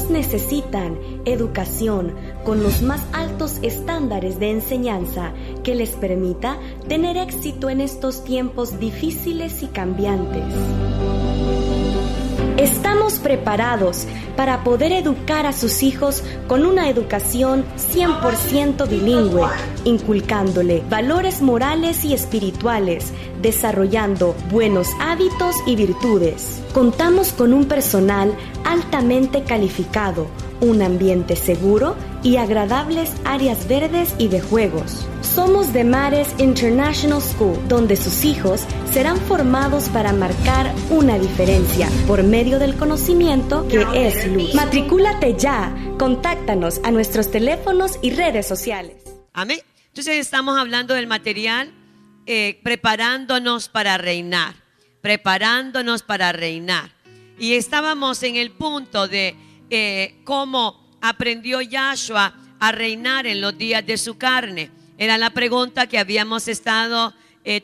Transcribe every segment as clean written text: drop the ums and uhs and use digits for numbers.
niños necesitan educación con los más altos estándares de enseñanza que les permita tener éxito en estos tiempos difíciles y cambiantes. Estamos preparados para poder educar a sus hijos con una educación 100% bilingüe, inculcándole valores morales y espirituales, desarrollando buenos hábitos y virtudes. Contamos con un personal altamente calificado, un ambiente seguro y agradables áreas verdes y de juegos. Somos The Mares International School, donde sus hijos serán formados para marcar una diferencia por medio del conocimiento que es luz. Matricúlate ya. Contáctanos a nuestros teléfonos y redes sociales. Amén. Entonces estamos hablando del material, preparándonos para reinar. Preparándonos para reinar. Y estábamos en el punto de cómo aprendió Yahshua a reinar en los días de su carne. Era la pregunta que habíamos estado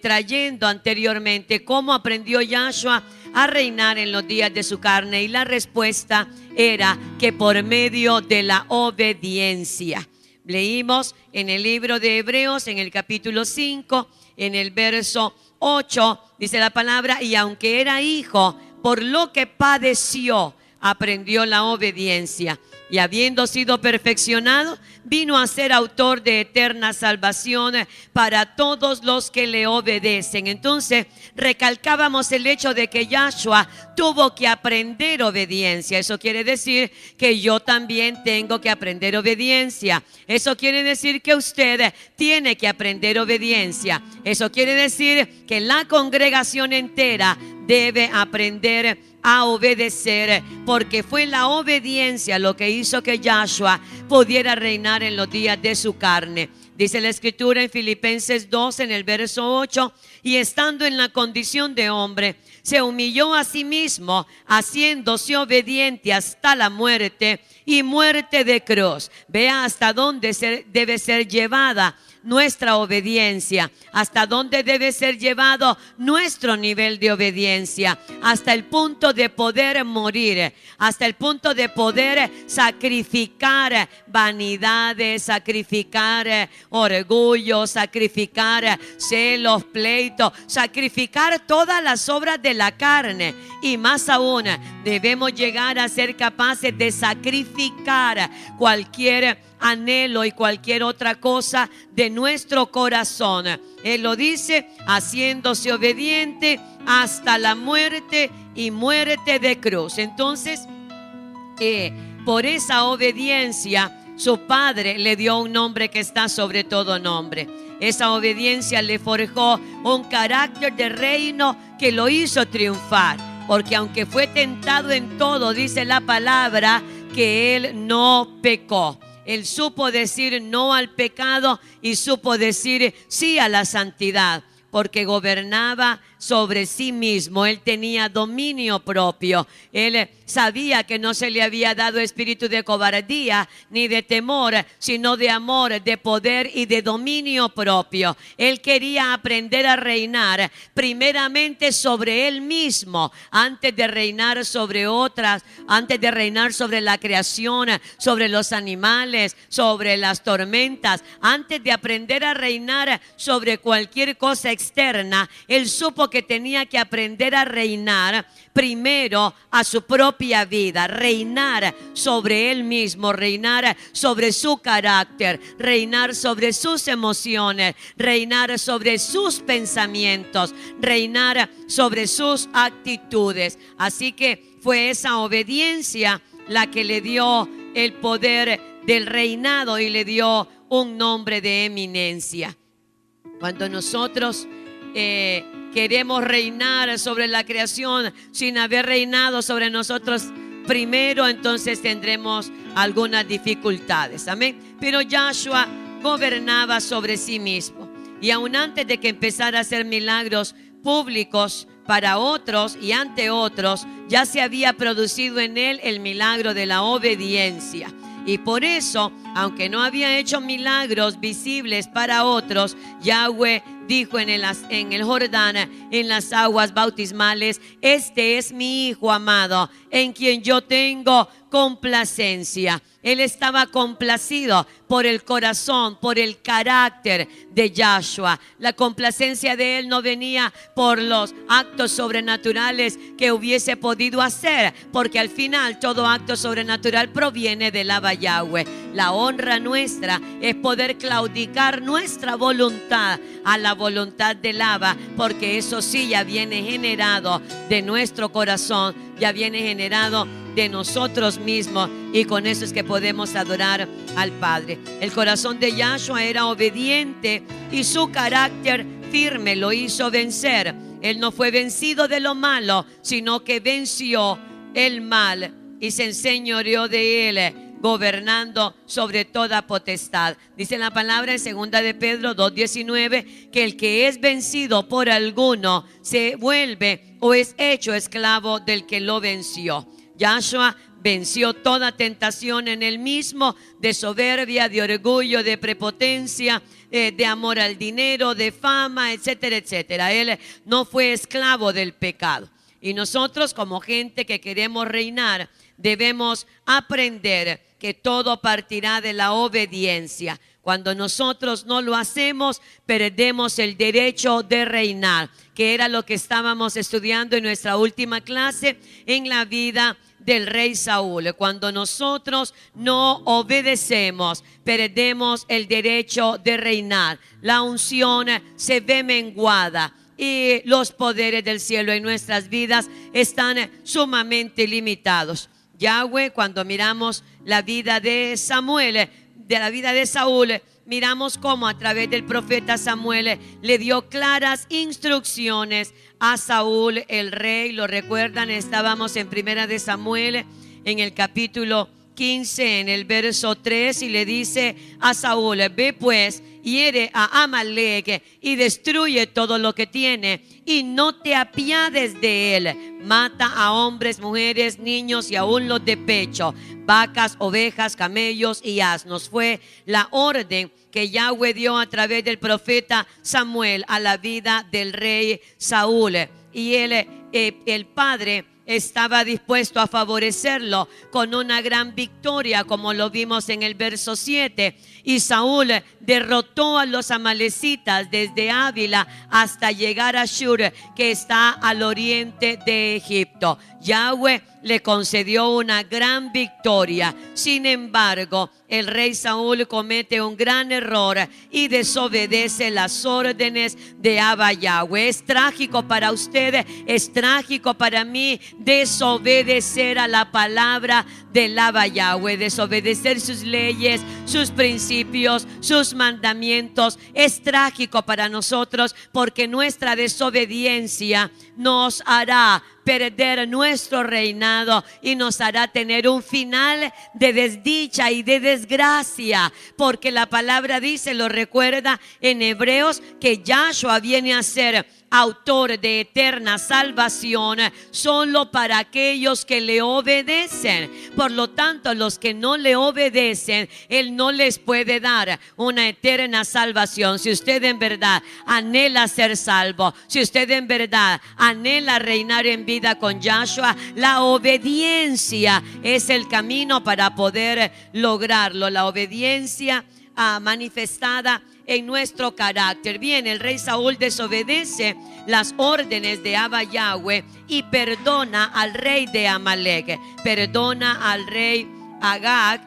trayendo anteriormente. ¿Cómo aprendió Yahshua a reinar en los días de su carne? Y la respuesta era que por medio de la obediencia. Leímos en el libro de Hebreos, en el capítulo 5, en el verso 8, dice la palabra: y aunque era hijo, por lo que padeció, aprendió la obediencia. Y habiendo sido perfeccionado, vino a ser autor de eterna salvación para todos los que le obedecen. Entonces, recalcábamos el hecho de que Yahshua tuvo que aprender obediencia. Eso quiere decir que yo también tengo que aprender obediencia. Eso quiere decir que usted tiene que aprender obediencia. Eso quiere decir que la congregación entera debe aprender a obedecer, porque fue la obediencia lo que hizo que Yahshua pudiera reinar en los días de su carne. Dice la escritura en Filipenses 2, en el verso 8: y estando en la condición de hombre, se humilló a sí mismo, haciéndose obediente hasta la muerte, y muerte de cruz. Vea hasta dónde debe ser llevada nuestra obediencia, hasta dónde debe ser llevado nuestro nivel de obediencia, hasta el punto de poder morir, hasta el punto de poder sacrificar vanidades, sacrificar orgullo, sacrificar celos, pleitos, sacrificar todas las obras de la carne. Y más aún, debemos llegar a ser capaces de sacrificar cualquier anhelo y cualquier otra cosa de nuestro corazón. Él lo dice, haciéndose obediente hasta la muerte y muerte de cruz. Entonces, por esa obediencia, su padre le dio un nombre que está sobre todo nombre. Esa obediencia le forjó un carácter de reino que lo hizo triunfar. Porque aunque fue tentado en todo, dice la palabra, que él no pecó. Él supo decir no al pecado y supo decir sí a la santidad, porque gobernaba sobre sí mismo. Él tenía dominio propio. Él sabía que no se le había dado espíritu de cobardía ni de temor, sino de amor, de poder y de dominio propio. Él quería aprender a reinar primeramente sobre él mismo, antes de reinar sobre otras, antes de reinar sobre la creación, sobre los animales, sobre las tormentas. Antes de aprender a reinar sobre cualquier cosa externa, él supo que tenía que aprender a reinar primero a su propia vida, reinar sobre él mismo, reinar sobre su carácter, reinar sobre sus emociones, reinar sobre sus pensamientos, reinar sobre sus actitudes. Así que fue esa obediencia la que le dio el poder del reinado y le dio un nombre de eminencia. Cuando nosotros queremos reinar sobre la creación sin haber reinado sobre nosotros primero, entonces tendremos algunas dificultades. Amén. Pero Yahshua gobernaba sobre sí mismo. Y aún antes de que empezara a hacer milagros públicos para otros y ante otros, ya se había producido en él el milagro de la obediencia. Y por eso, aunque no había hecho milagros visibles para otros, Yahweh dijo en el Jordán, en las aguas bautismales: este es mi hijo amado, en quien yo tengo complacencia. Él estaba complacido por el corazón, por el carácter de Yahshua. La complacencia de él no venía por los actos sobrenaturales que hubiese podido hacer, porque al final todo acto sobrenatural proviene del Abba Yahweh. La honra nuestra es poder claudicar nuestra voluntad a la voluntad del Abba, porque eso sí ya viene generado de nuestro corazón, ya viene generado de nosotros mismos, y con eso es que podemos adorar al Padre. El corazón de Yahshua era obediente y su carácter firme lo hizo vencer. Él no fue vencido de lo malo, sino que venció el mal y se enseñoreó de él, gobernando sobre toda potestad. Dice la palabra en 2 de Pedro 2:19 que el que es vencido por alguno se vuelve o es hecho esclavo del que lo venció. Yahshua venció toda tentación en él mismo, de soberbia, de orgullo, de prepotencia, de amor al dinero, de fama, etcétera, etcétera. Él no fue esclavo del pecado. Y nosotros, como gente que queremos reinar, debemos aprender que todo partirá de la obediencia. Cuando nosotros no lo hacemos, perdemos el derecho de reinar, que era lo que estábamos estudiando en nuestra última clase en la vida del rey Saúl. Cuando nosotros no obedecemos, perdemos el derecho de reinar. La unción se ve menguada y los poderes del cielo en nuestras vidas están sumamente limitados. Yahweh, cuando miramos la vida de Samuel, de la vida de Saúl, miramos cómo a través del profeta Samuel le dio claras instrucciones a Saúl, el rey. Lo recuerdan, estábamos en 1 de Samuel, en el capítulo 15, en el verso 3, y le dice a Saúl: ve pues, hiere a Amalek y destruye todo lo que tiene, y no te apiades de él. Mata a hombres, mujeres, niños y aún los de pecho, vacas, ovejas, camellos y asnos. Fue la orden que Yahweh dio a través del profeta Samuel a la vida del rey Saúl. Y el padre estaba dispuesto a favorecerlo con una gran victoria, como lo vimos en el verso 7. Y Saúl derrotó a los amalecitas desde Ávila hasta llegar a Shur, que está al oriente de Egipto. Yahweh le concedió una gran victoria. Sin embargo, el rey Saúl comete un gran error y desobedece las órdenes de Abba Yahweh. Es trágico para usted, es trágico para mí desobedecer a la palabra del Abba Yahweh, desobedecer sus leyes, sus principios, sus mandamientos. Es trágico para nosotros porque nuestra desobediencia nos hará perder nuestro reinado y nos hará tener un final de desdicha y de desgracia, porque la palabra dice, lo recuerda en Hebreos, que Yahshua viene a ser autor de eterna salvación solo para aquellos que le obedecen. Por lo tanto, los que no le obedecen, Él no les puede dar una eterna salvación. Si usted en verdad anhela ser salvo, si usted en verdad anhela reinar en vida con Yahshua, la obediencia es el camino para poder lograrlo. La obediencia manifestada en nuestro carácter. Bien, el rey Saúl desobedece las órdenes de Abba Yahweh y perdona al rey de Amalek, perdona al rey Agag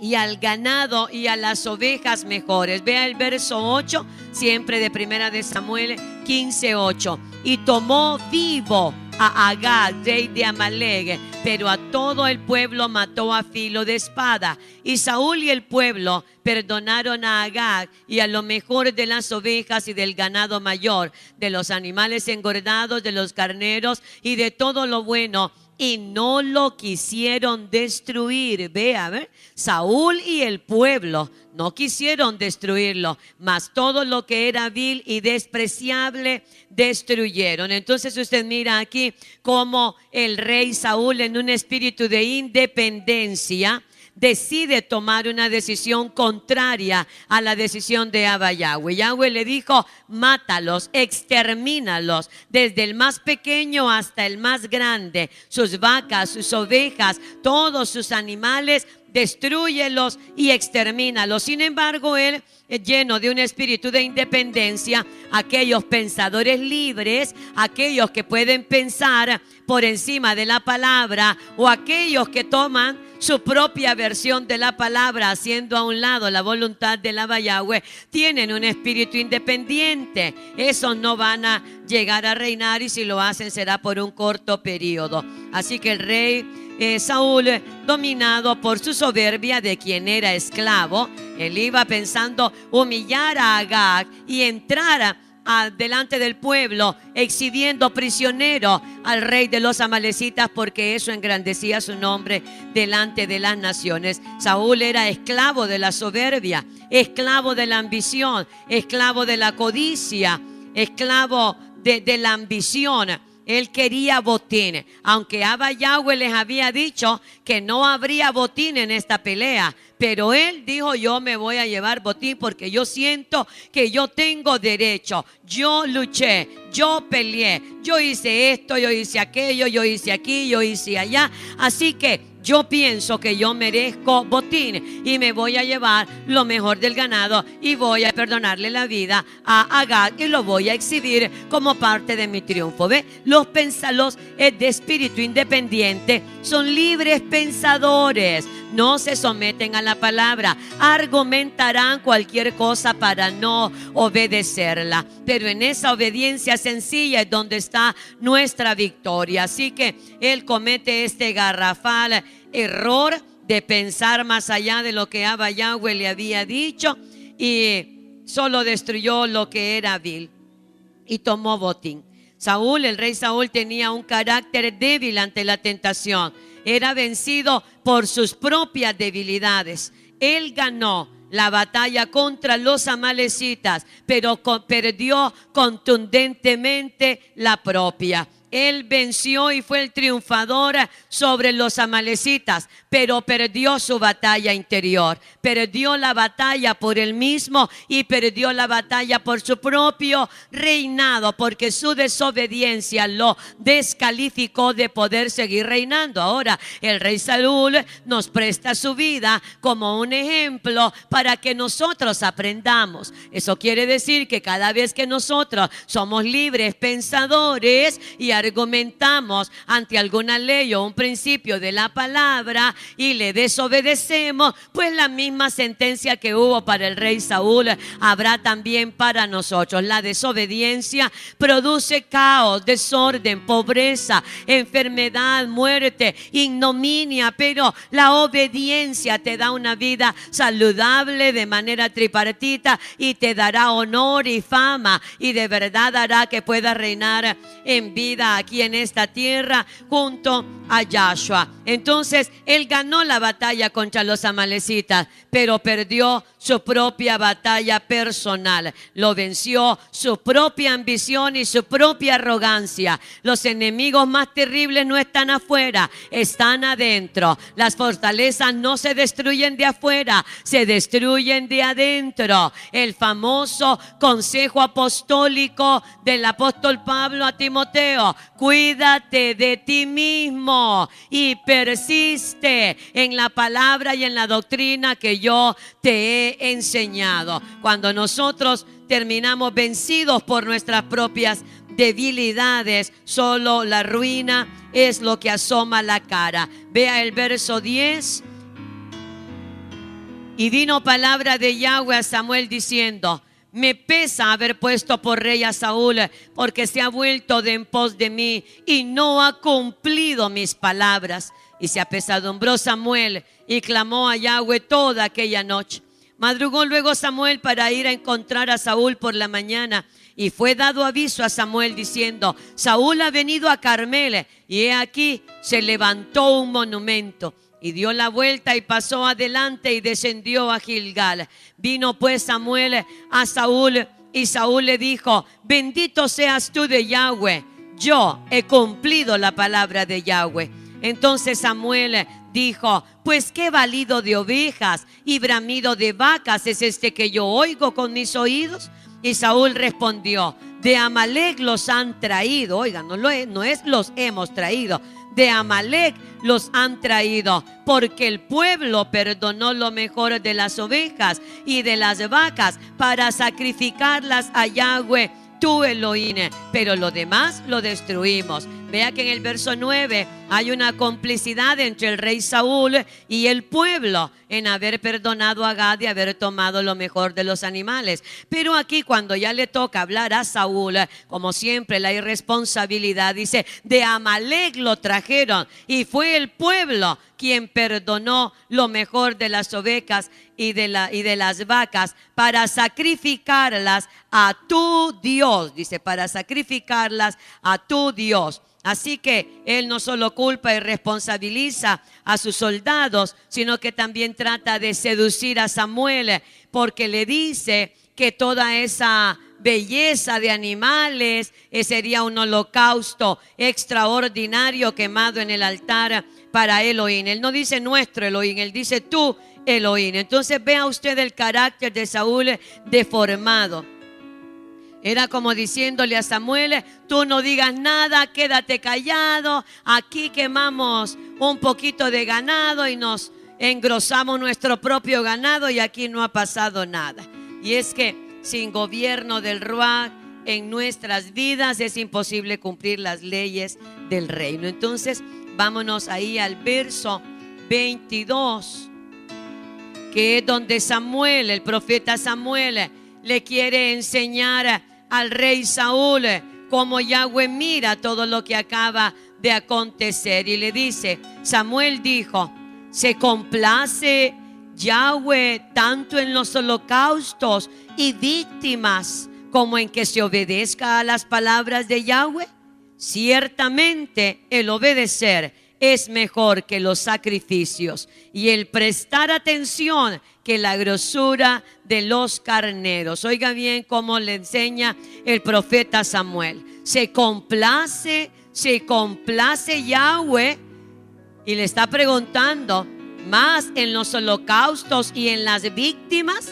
y al ganado y a las ovejas mejores. Vea el verso 8, siempre de 1 de Samuel 15:8. Y tomó vivo a Agag, rey de Amalek, pero a todo el pueblo mató a filo de espada. Y Saúl y el pueblo perdonaron a Agag y a lo mejor de las ovejas y del ganado mayor, de los animales engordados, de los carneros y de todo lo bueno, y no lo quisieron destruir. Vea, Saúl y el pueblo no quisieron destruirlo, mas todo lo que era vil y despreciable destruyeron. Entonces usted mira aquí cómo el rey Saúl, en un espíritu de independencia, decide tomar una decisión contraria a la decisión de Abba Yahweh. Yahweh le dijo: mátalos, extermínalos, desde el más pequeño hasta el más grande, sus vacas, sus ovejas, todos sus animales, destrúyelos y extermínalos. Sin embargo, él, lleno de un espíritu de independencia, aquellos pensadores libres, aquellos que pueden pensar por encima de la palabra, o aquellos que toman su propia versión de la palabra, haciendo a un lado la voluntad del Abba Yahweh, tienen un espíritu independiente. Esos no van a llegar a reinar, y si lo hacen será por un corto periodo. Así que el rey Saúl, dominado por su soberbia de quien era esclavo, él iba pensando humillar a Agag y entrar delante del pueblo, exhibiendo prisionero al rey de los amalecitas, porque eso engrandecía su nombre delante de las naciones. Saúl era esclavo de la soberbia, esclavo de la ambición, esclavo de la codicia, esclavo de la ambición. Él quería botín, aunque Abba Yahweh les había dicho que no habría botín en esta pelea. Pero él dijo: yo me voy a llevar botín porque yo siento que yo tengo derecho. Yo luché, yo peleé, yo hice esto, yo hice aquello, yo hice aquí, yo hice allá. Así que yo pienso que yo merezco botín y me voy a llevar lo mejor del ganado y voy a perdonarle la vida a Agag y lo voy a exhibir como parte de mi triunfo. ¿Ve? Los de espíritu independiente son libres pensadores. No se someten a la palabra, argumentarán cualquier cosa para no obedecerla, pero en esa obediencia sencilla es donde está nuestra victoria. Así que él comete este garrafal error de pensar más allá de lo que Abba Yahweh le había dicho, y solo destruyó lo que era vil y tomó botín. Saúl, el rey Saúl, tenía un carácter débil ante la tentación. Era vencido por sus propias debilidades. Él ganó la batalla contra los amalecitas, pero perdió contundentemente la propia. Él venció y fue el triunfador sobre los amalecitas, pero perdió su batalla interior, perdió la batalla por él mismo y perdió la batalla por su propio reinado, porque su desobediencia lo descalificó de poder seguir reinando. Ahora el rey Saúl nos presta su vida como un ejemplo para que nosotros aprendamos. Eso quiere decir que cada vez que nosotros somos libres pensadores y argumentamos ante alguna ley o un principio de la palabra y le desobedecemos, pues la misma sentencia que hubo para el rey Saúl habrá también para nosotros. La desobediencia produce caos, desorden, pobreza, enfermedad, muerte, ignominia, pero la obediencia te da una vida saludable de manera tripartita y te dará honor y fama, y de verdad hará que puedas reinar en vida aquí en esta tierra junto a Yahshua. Entonces él ganó la batalla contra los amalecitas, pero perdió su propia batalla personal. Lo venció su propia ambición y su propia arrogancia. Los enemigos más terribles no están afuera, están adentro. Las fortalezas no se destruyen de afuera, se destruyen de adentro. El famoso consejo apostólico del apóstol Pablo a Timoteo: cuídate de ti mismo y persiste en la palabra y en la doctrina que yo te he enseñado. Cuando nosotros terminamos vencidos por nuestras propias debilidades, solo la ruina es lo que asoma la cara. Vea el verso 10. Y vino palabra de Yahweh a Samuel diciendo: me pesa haber puesto por rey a Saúl, porque se ha vuelto de en pos de mí y no ha cumplido mis palabras. Y se apesadumbró Samuel y clamó a Yahweh toda aquella noche. Madrugó luego Samuel para ir a encontrar a Saúl por la mañana, y fue dado aviso a Samuel diciendo: Saúl ha venido a Carmel, y he aquí se levantó un monumento. Y dio la vuelta y pasó adelante y descendió a Gilgal. Vino pues Samuel a Saúl, y Saúl le dijo: bendito seas tú de Yahweh, yo he cumplido la palabra de Yahweh. Entonces Samuel dijo: pues qué balido de ovejas y bramido de vacas es este que yo oigo con mis oídos. Y Saúl respondió: de Amalec los han traído. Oigan, no es los hemos traído, de Amalec los han traído, porque el pueblo perdonó lo mejor de las ovejas y de las vacas para sacrificarlas a Yahweh tu Elohim, pero lo demás lo destruimos. Vea que en el verso 9 hay una complicidad entre el rey Saúl y el pueblo en haber perdonado a Gad y haber tomado lo mejor de los animales. Pero aquí, cuando ya le toca hablar a Saúl, como siempre la irresponsabilidad, dice: de Amalec lo trajeron, y fue el pueblo quien perdonó lo mejor de las ovejas y de las vacas para sacrificarlas a tu Dios. Dice: para sacrificarlas a tu Dios. Así que él no solo culpa y responsabiliza a sus soldados, sino que también trata de seducir a Samuel, porque le dice que toda esa belleza de animales sería un holocausto extraordinario quemado en el altar para Elohim. Él no dice nuestro Elohim, él dice tu Elohim. Entonces vea usted el carácter de Saúl deformado. Era como diciéndole a Samuel: tú no digas nada, quédate callado, aquí quemamos un poquito de ganado y nos engrosamos nuestro propio ganado y aquí no ha pasado nada. Y es que sin gobierno del Ruach en nuestras vidas es imposible cumplir las leyes del reino. Entonces vámonos ahí al verso 22, que es donde Samuel, el profeta Samuel, le quiere enseñar al rey Saúl cómo Yahweh mira todo lo que acaba de acontecer. Y le dice: Samuel dijo: ¿se complace Yahweh tanto en los holocaustos y víctimas como en que se obedezca a las palabras de Yahweh? Ciertamente el obedecer es mejor que los sacrificios, y el prestar atención que la grosura de los carneros. Oiga bien cómo le enseña el profeta Samuel. Se complace Yahweh, y le está preguntando: más en los holocaustos y en las víctimas,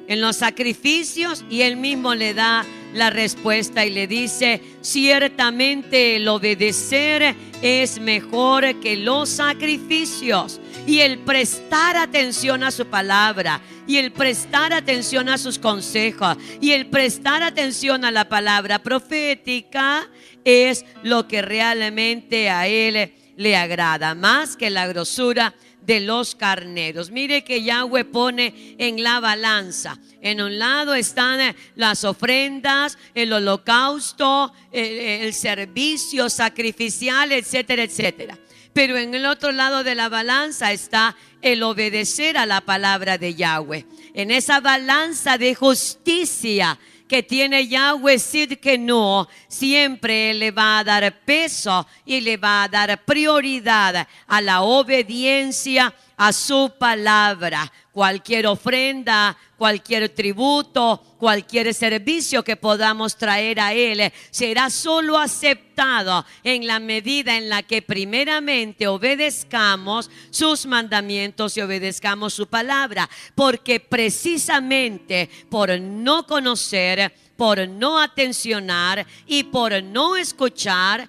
en los sacrificios. Y él mismo le da la respuesta y le dice: ciertamente el obedecer es mejor que los sacrificios, y el prestar atención a su palabra, y el prestar atención a sus consejos, y el prestar atención a la palabra profética es lo que realmente a él le agrada, más que la grosura de los carneros. Mire que Yahweh pone en la balanza. En un lado están las ofrendas, el holocausto, el servicio sacrificial, etcétera, etcétera. Pero en el otro lado de la balanza está el obedecer a la palabra de Yahweh. En esa balanza de justicia que tiene Yahweh Sidkenu, siempre le va a dar peso y le va a dar prioridad a la obediencia a su palabra. Cualquier ofrenda, cualquier tributo, cualquier servicio que podamos traer a Él será solo aceptado en la medida en la que primeramente obedezcamos sus mandamientos y obedezcamos su palabra. Porque precisamente por no conocer, por no atencionar y por no escuchar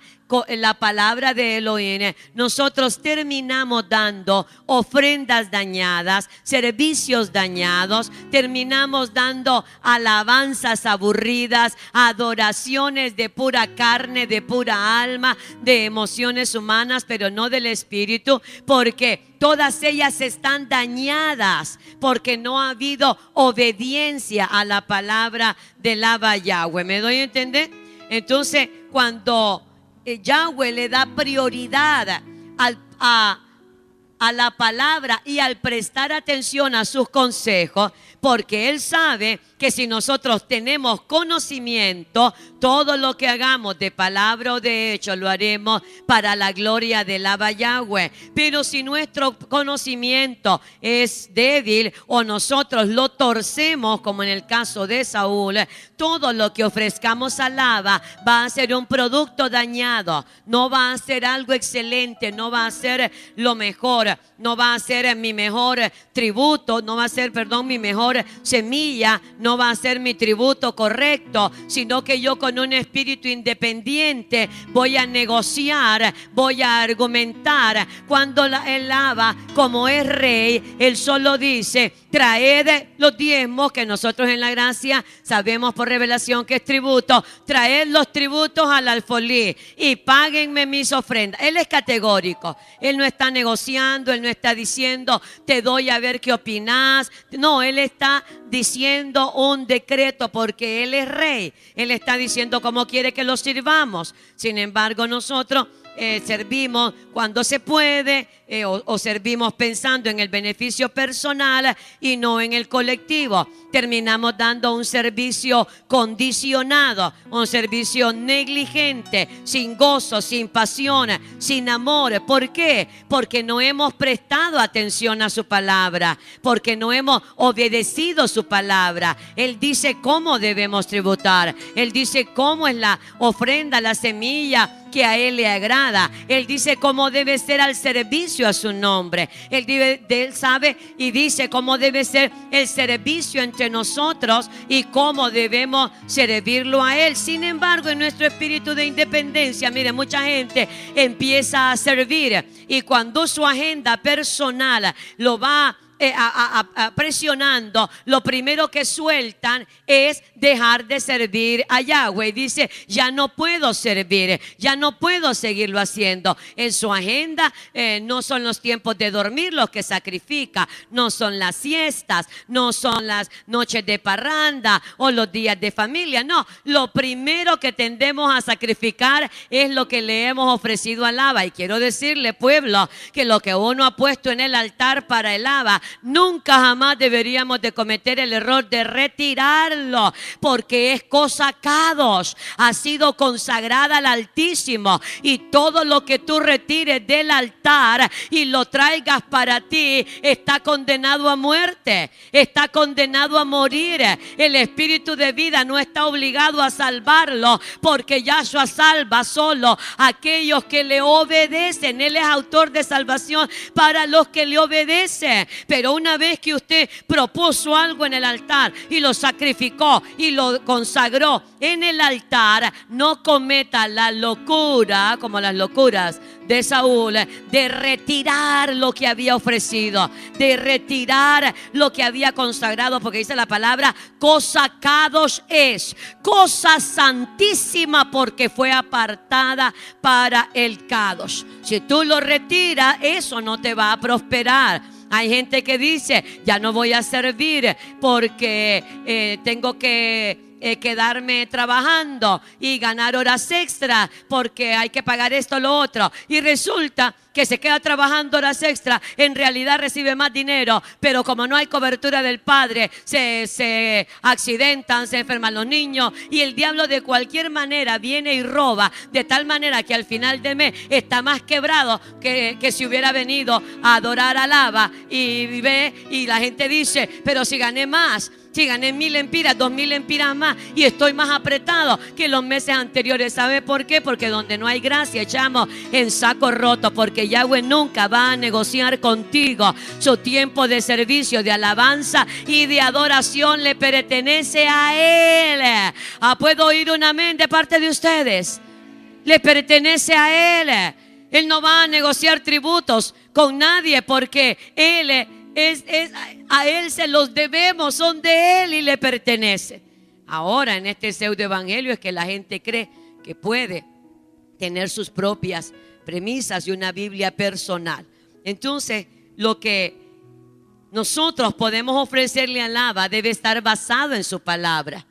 la palabra de Elohim, nosotros terminamos dando ofrendas dañadas, servicios dañados, terminamos dando alabanzas aburridas, adoraciones de pura carne, de pura alma, de emociones humanas, pero no del espíritu, porque todas ellas están dañadas, porque no ha habido obediencia a la palabra del Abba Yahweh. ¿Me doy a entender? Entonces, cuando Yahweh le da prioridad a la palabra y al prestar atención a sus consejos, porque Él sabe que si nosotros tenemos conocimiento, todo lo que hagamos de palabra o de hecho lo haremos para la gloria del Abba Yahweh. Pero si nuestro conocimiento es débil o nosotros lo torcemos, como en el caso de Saúl, todo lo que ofrezcamos al Abba va a ser un producto dañado, no va a ser algo excelente, no va a ser lo mejor. mejor, no va a ser mi mejor tributo, no va a ser, perdón, mi mejor semilla, no va a ser mi tributo correcto, sino que yo con un espíritu independiente voy a negociar, voy a argumentar. Cuando él lava, como es rey, él solo dice: traed los diezmos, que nosotros en la gracia sabemos por revelación que es tributo, traed los tributos al alfolí y páguenme mis ofrendas. Él es categórico, él no está negociando, él no está diciendo te doy a ver qué opinás. No, él está diciendo un decreto porque él es rey. Él está diciendo cómo quiere que lo sirvamos. Sin embargo, nosotros servimos cuando se puede, o servimos pensando en el beneficio personal y no en el colectivo. Terminamos dando un servicio condicionado, un servicio negligente, sin gozo, sin pasión, sin amor. ¿Por qué? Porque no hemos prestado atención a su palabra, porque no hemos obedecido su palabra. Él dice cómo debemos tributar, él dice cómo es la ofrenda, la semilla que a él le agrada. Él dice cómo debe ser al servicio a su nombre. Él sabe y dice cómo debe ser el servicio entre nosotros y cómo debemos servirlo a él. Sin embargo, en nuestro espíritu de independencia, mire, mucha gente empieza a servir y cuando su agenda personal lo va presionando, lo primero que sueltan es dejar de servir a Yahweh. Dice: ya no puedo servir, ya no puedo seguirlo haciendo. En su agenda no son los tiempos de dormir los que sacrifica, no son las siestas, no son las noches de parranda o los días de familia. No, lo primero que tendemos a sacrificar es lo que le hemos ofrecido al Abba. Y quiero decirle, pueblo, que lo que uno ha puesto en el altar para el Abba, nunca jamás deberíamos de cometer el error de retirarlo, porque es cosa kadosh, ha sido consagrada al Altísimo, y todo lo que tú retires del altar y lo traigas para ti está condenado a muerte, está condenado a morir. El espíritu de vida no está obligado a salvarlo, porque Yahshua salva solo a aquellos que le obedecen. Él es autor de salvación para los que le obedecen. Pero una vez que usted propuso algo en el altar y lo sacrificó y lo consagró en el altar, no cometa la locura, como las locuras de Saúl, de retirar lo que había ofrecido, de retirar lo que había consagrado, porque dice la palabra: cosa kadosh es, cosa santísima, porque fue apartada para el kadosh. Si tú lo retiras, eso no te va a prosperar. Hay gente que dice: ya no voy a servir porque tengo que quedarme trabajando y ganar horas extra porque hay que pagar esto o lo otro. Y resulta que se queda trabajando horas extra, en realidad recibe más dinero, pero como no hay cobertura del padre, se accidentan, se enferman los niños, y el diablo de cualquier manera viene y roba, de tal manera que al final del mes está más quebrado que si hubiera venido a adorar al Abba. Y ve, y la gente dice: pero si gané más, si gané 1,000 empiras, 2,000 empiras más, y estoy más apretado que los meses anteriores. ¿Sabe por qué? Porque donde no hay gracia echamos en saco roto, porque Yahweh nunca va a negociar contigo. Su tiempo de servicio, de alabanza y de adoración le pertenece a Él. ¿Puedo oír un amén de parte de ustedes? Le pertenece a Él. Él no va a negociar tributos con nadie, porque Él a Él se los debemos, son de Él y le pertenecen. Ahora, en este pseudo evangelio es que la gente cree que puede tener sus propias premisas y una Biblia personal. Entonces, lo que nosotros podemos ofrecerle al Abba debe estar basado en su palabra.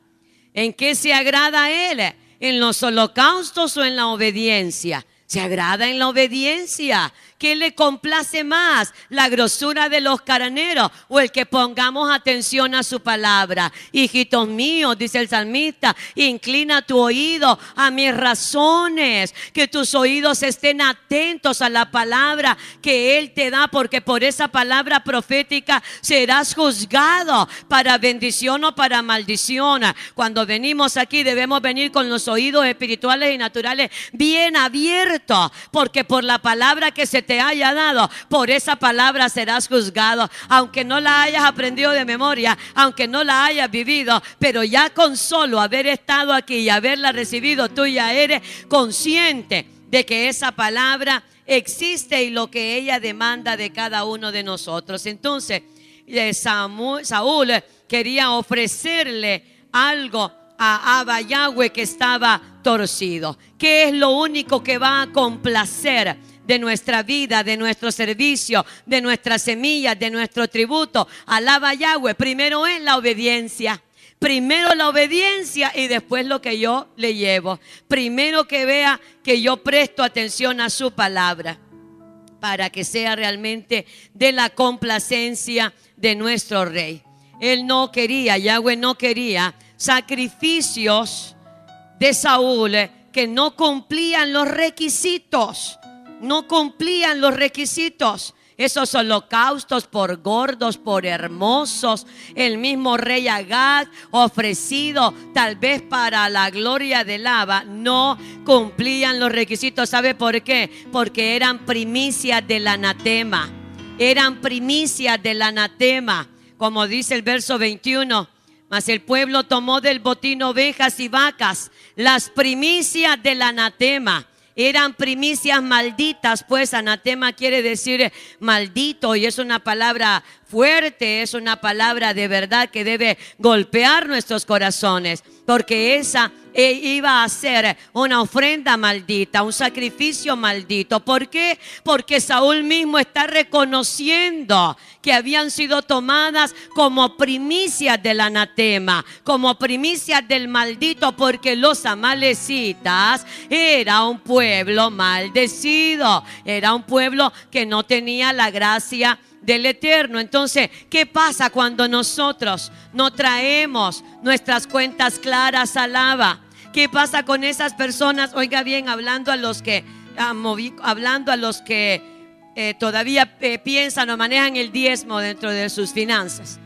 ¿En qué se agrada a Él? ¿En los holocaustos o en la obediencia? Se agrada en la obediencia. ¿Qué le complace más? ¿La grosura de los carneros o el que pongamos atención a su palabra? Hijitos míos, dice el salmista, inclina tu oído a mis razones, que tus oídos estén atentos a la palabra que Él te da, porque por esa palabra profética serás juzgado para bendición o para maldición. Cuando venimos aquí debemos venir con los oídos espirituales y naturales bien abiertos, cierto, porque por la palabra que se te haya dado, por esa palabra serás juzgado, aunque no la hayas aprendido de memoria, aunque no la hayas vivido, pero ya con solo haber estado aquí y haberla recibido, tú ya eres consciente de que esa palabra existe y lo que ella demanda de cada uno de nosotros. Entonces Saúl quería ofrecerle algo a Abba Yahweh que estaba torcido. ¿Qué es lo único que va a complacer de nuestra vida, de nuestro servicio, de nuestras semillas, de nuestro tributo al Abba Yahweh? Primero es la obediencia. Primero la obediencia y después lo que yo le llevo. Primero que vea que yo presto atención a su palabra, para que sea realmente de la complacencia de nuestro rey. Él no quería, Yahweh no quería sacrificios de Saúl que no cumplían los requisitos. No cumplían los requisitos. Esos holocaustos por gordos, por hermosos, el mismo rey Agag ofrecido tal vez para la gloria del Abba, no cumplían los requisitos. ¿Sabe por qué? Porque eran primicias del anatema. Eran primicias del anatema. Como dice el verso 21, mas el pueblo tomó del botín ovejas y vacas, las primicias del anatema. Eran primicias malditas, pues anatema quiere decir maldito y es una palabra fuerte, es una palabra de verdad que debe golpear nuestros corazones, porque esa iba a ser una ofrenda maldita, un sacrificio maldito. ¿Por qué? Porque Saúl mismo está reconociendo que habían sido tomadas como primicias del anatema, como primicias del maldito, porque los amalecitas era un pueblo maldecido, era un pueblo que no tenía la gracia del Eterno. Entonces, ¿qué pasa cuando nosotros no traemos nuestras cuentas claras al Abba? ¿Qué pasa con esas personas? Oiga bien, hablando a los que todavía piensan o manejan el diezmo dentro de sus finanzas.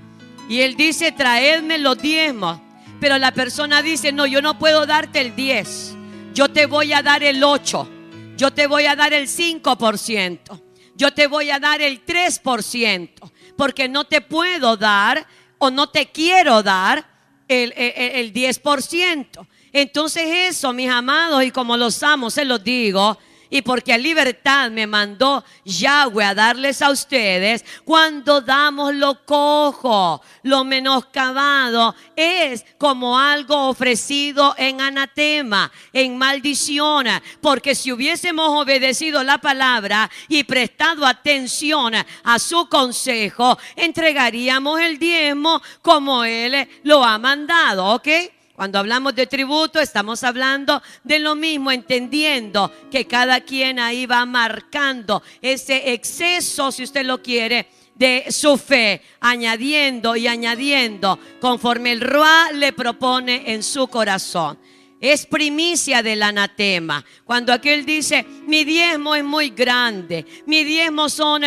Y él dice, traedme los diezmos. Pero la persona dice, no, yo no puedo darte el 10. Yo te voy a dar el 8. Yo te voy a dar el 5%. Yo te voy a dar el 3%. Porque no te puedo dar o no te quiero dar el 10%. Entonces eso, mis amados, y como los amo, se los digo, y porque a libertad me mandó Yahweh a darles a ustedes, cuando damos lo cojo, lo menoscabado, es como algo ofrecido en anatema, en maldición, porque si hubiésemos obedecido la palabra y prestado atención a su consejo, entregaríamos el diezmo como Él lo ha mandado, ¿ok? Cuando hablamos de tributo, estamos hablando de lo mismo, entendiendo que cada quien ahí va marcando ese exceso, si usted lo quiere, de su fe, añadiendo y añadiendo conforme el Ruá le propone en su corazón. Es primicia del anatema. Cuando aquel dice, mi diezmo es muy grande, mi diezmo son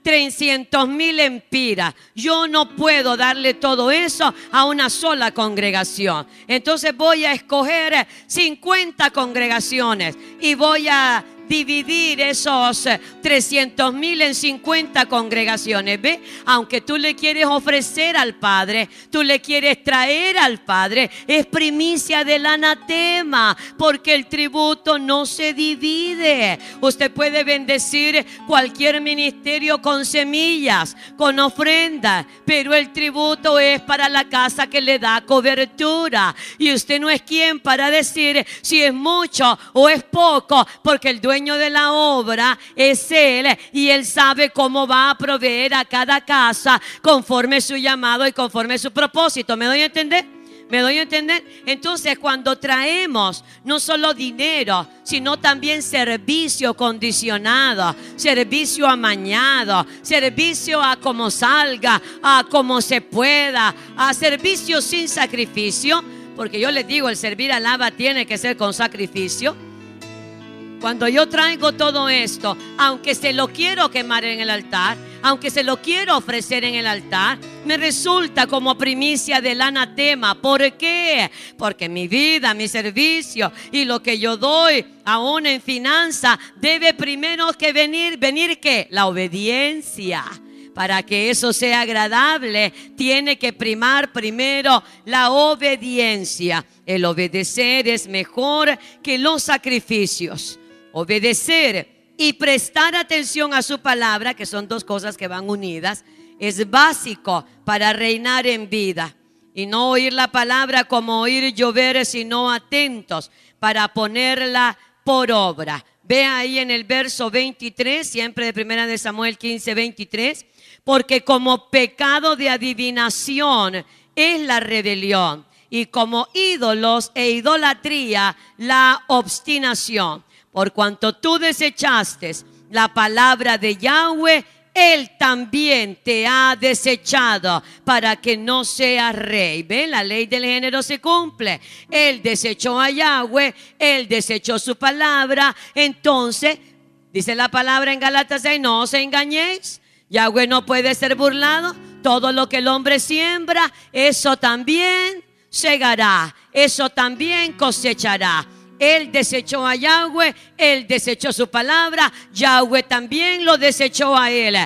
300,000 empiras. Yo no puedo darle todo eso a una sola congregación. Entonces voy a escoger 50 congregaciones y voy a dividir esos 300,000 en 50 congregaciones. ¿Ve? Aunque tú le quieres ofrecer al Padre, tú le quieres traer al Padre, es primicia del anatema, porque el tributo no se divide. Usted puede bendecir cualquier ministerio con semillas, con ofrendas, pero el tributo es para la casa que le da cobertura. Y usted no es quien para decir si es mucho o es poco, porque el dueño de la obra es Él, y Él sabe cómo va a proveer a cada casa conforme su llamado y conforme su propósito. ¿Me doy a entender? ¿Me doy a entender? Entonces, cuando traemos no solo dinero, sino también servicio condicionado, servicio amañado, servicio a como salga, a como se pueda, a servicio sin sacrificio, porque yo les digo, el servir al Abba tiene que ser con sacrificio. Cuando yo traigo todo esto, aunque se lo quiero quemar en el altar, aunque se lo quiero ofrecer en el altar, me resulta como primicia del anatema. ¿Por qué? Porque mi vida, mi servicio y lo que yo doy, aún en finanza, debe primero que venir ¿qué? La obediencia. Para que eso sea agradable, tiene que primar primero la obediencia. El obedecer es mejor que los sacrificios. Obedecer y prestar atención a su palabra, que son dos cosas que van unidas, es básico para reinar en vida. Y no oír la palabra como oír llover, sino atentos para ponerla por obra. Ve ahí en el verso 23, siempre de 1 de Samuel 15, 23. Porque como pecado de adivinación es la rebelión, y como ídolos e idolatría la obstinación. Por cuanto tú desechaste la palabra de Yahweh, Él también te ha desechado para que no seas rey. ¿Ven? La ley del género se cumple. Él desechó a Yahweh, Él desechó su palabra. Entonces, dice la palabra en Gálatas 6, no os engañéis. Yahweh no puede ser burlado. Todo lo que el hombre siembra, eso también segará, eso también cosechará. Él desechó a Yahweh, Él desechó su palabra, Yahweh también lo desechó a él.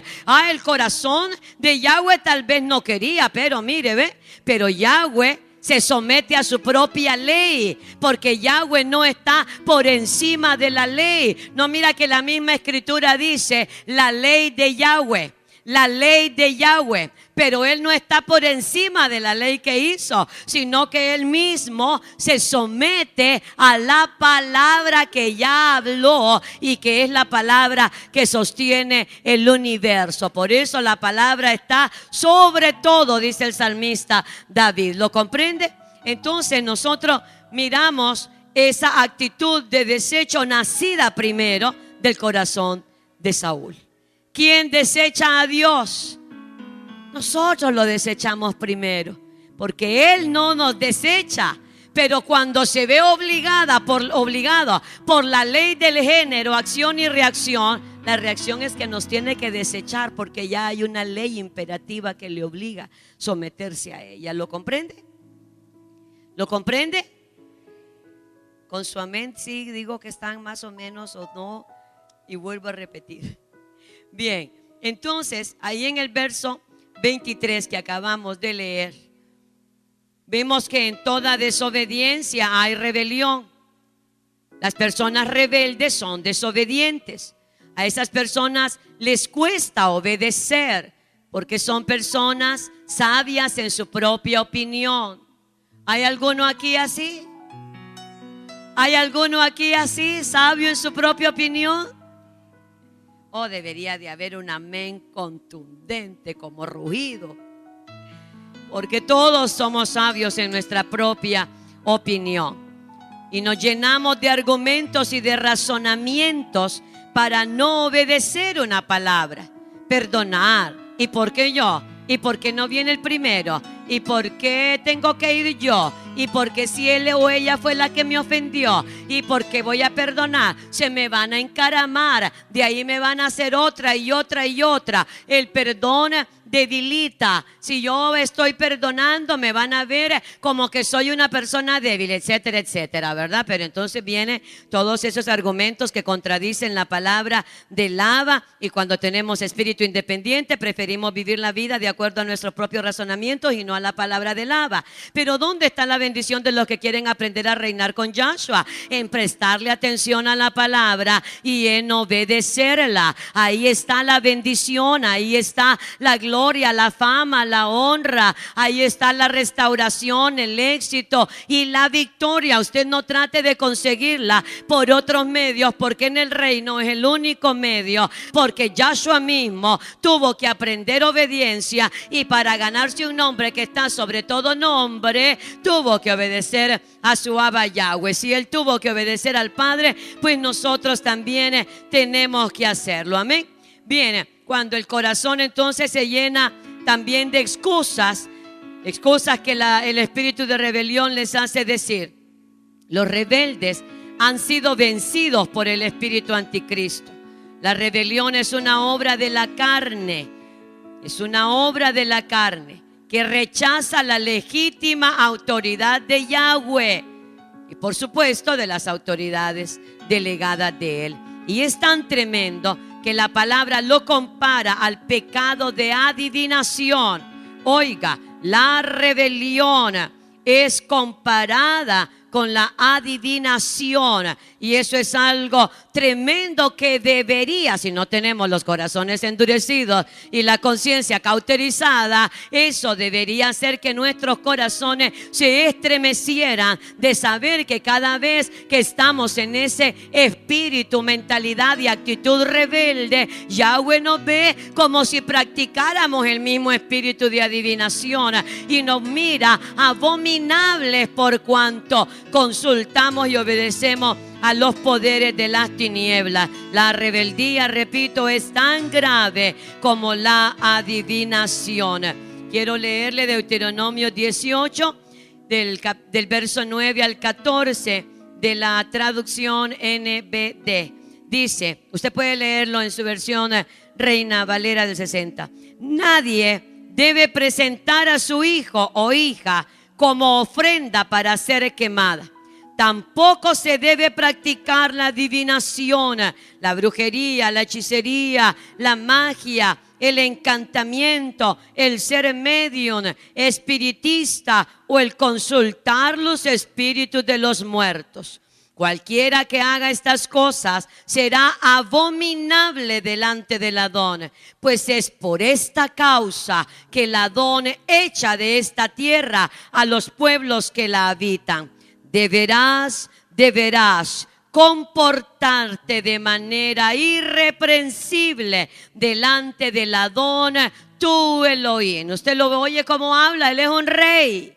El corazón de Yahweh tal vez no quería, pero mire, ve, pero Yahweh se somete a su propia ley, porque Yahweh no está por encima de la ley. No, mira que la misma escritura dice la ley de Yahweh. La ley de Yahweh, pero Él no está por encima de la ley que hizo, sino que Él mismo se somete a la palabra que ya habló y que es la palabra que sostiene el universo. Por eso la palabra está sobre todo, dice el salmista David. ¿Lo comprende? Entonces nosotros miramos esa actitud de desecho nacida primero del corazón de Saúl. ¿Quién desecha a Dios? Nosotros lo desechamos primero, porque Él no nos desecha. Pero cuando se ve obligado por la ley del género, acción y reacción, la reacción es que nos tiene que desechar, porque ya hay una ley imperativa que le obliga a someterse a ella. ¿Lo comprende? ¿Lo comprende? Con su amén, sí, digo que están más o menos o no, y vuelvo a repetir. Bien, entonces ahí en el verso 23 que acabamos de leer, vemos que en toda desobediencia hay rebelión. Las personas rebeldes son desobedientes. A esas personas les cuesta obedecer porque son personas sabias en su propia opinión. ¿Hay alguno aquí así? ¿Hay alguno aquí así, sabio en su propia opinión? Debería de haber un amén contundente como rugido, porque todos somos sabios en nuestra propia opinión y nos llenamos de argumentos y de razonamientos para no obedecer una palabra, perdonar. ¿Y por qué yo? ¿Y por qué no viene el primero? ¿Y por qué tengo que ir yo? ¿Y por qué si él o ella fue la que me ofendió? ¿Y por qué voy a perdonar? Se me van a encaramar. De ahí me van a hacer otra y otra y otra. El perdón debilita. Si yo estoy perdonando, me van a ver como que soy una persona débil, etcétera, etcétera, ¿verdad? Pero entonces vienen todos esos argumentos que contradicen la palabra del Abba, y cuando tenemos espíritu independiente preferimos vivir la vida de acuerdo a nuestros propios razonamientos y no a la palabra del Abba. Pero ¿dónde está la bendición de los que quieren aprender a reinar con Yahshua? En prestarle atención a la palabra y en obedecerla. Ahí está la bendición, ahí está la gloria, la fama, la honra, ahí está la restauración, el éxito y la victoria. Usted no trate de conseguirla por otros medios, porque en el reino es el único medio, porque Yahshua mismo tuvo que aprender obediencia, y para ganarse un nombre que está sobre todo nombre, tuvo que obedecer a su Abba Yahweh. Si él tuvo que obedecer al Padre, pues nosotros también tenemos que hacerlo. Amén. Bien, cuando el corazón entonces se llena también de excusas que el espíritu de rebelión les hace decir. Los rebeldes han sido vencidos por el espíritu anticristo. La rebelión es una obra de la carne. Es una obra de la carne que rechaza la legítima autoridad de Yahweh y por supuesto de las autoridades delegadas de Él. Y es tan tremendo que la palabra lo compara al pecado de adivinación. Oiga, la rebelión es comparada con la adivinación, y eso es algo tremendo que debería, si no tenemos los corazones endurecidos y la conciencia cauterizada, eso debería hacer que nuestros corazones se estremecieran de saber que cada vez que estamos en ese espíritu, mentalidad y actitud rebelde, Yahweh nos ve como si practicáramos el mismo espíritu de adivinación y nos mira abominables por cuanto consultamos y obedecemos a los poderes de las tinieblas. La rebeldía, repito, es tan grave como la adivinación. Quiero leerle Deuteronomio 18, del verso 9 al 14, de la traducción NBD. Dice, usted puede leerlo en su versión Reina Valera del 60. Nadie debe presentar a su hijo o hija como ofrenda para ser quemada. Tampoco se debe practicar la adivinación, la brujería, la hechicería, la magia, el encantamiento, el ser medium, espiritista o el consultar los espíritus de los muertos. Cualquiera que haga estas cosas será abominable delante del Adón, pues es por esta causa que el Adón echa de esta tierra a los pueblos que la habitan. Deberás comportarte de manera irreprensible delante del Adón, tu Elohim. Usted lo oye como habla, Él es un rey.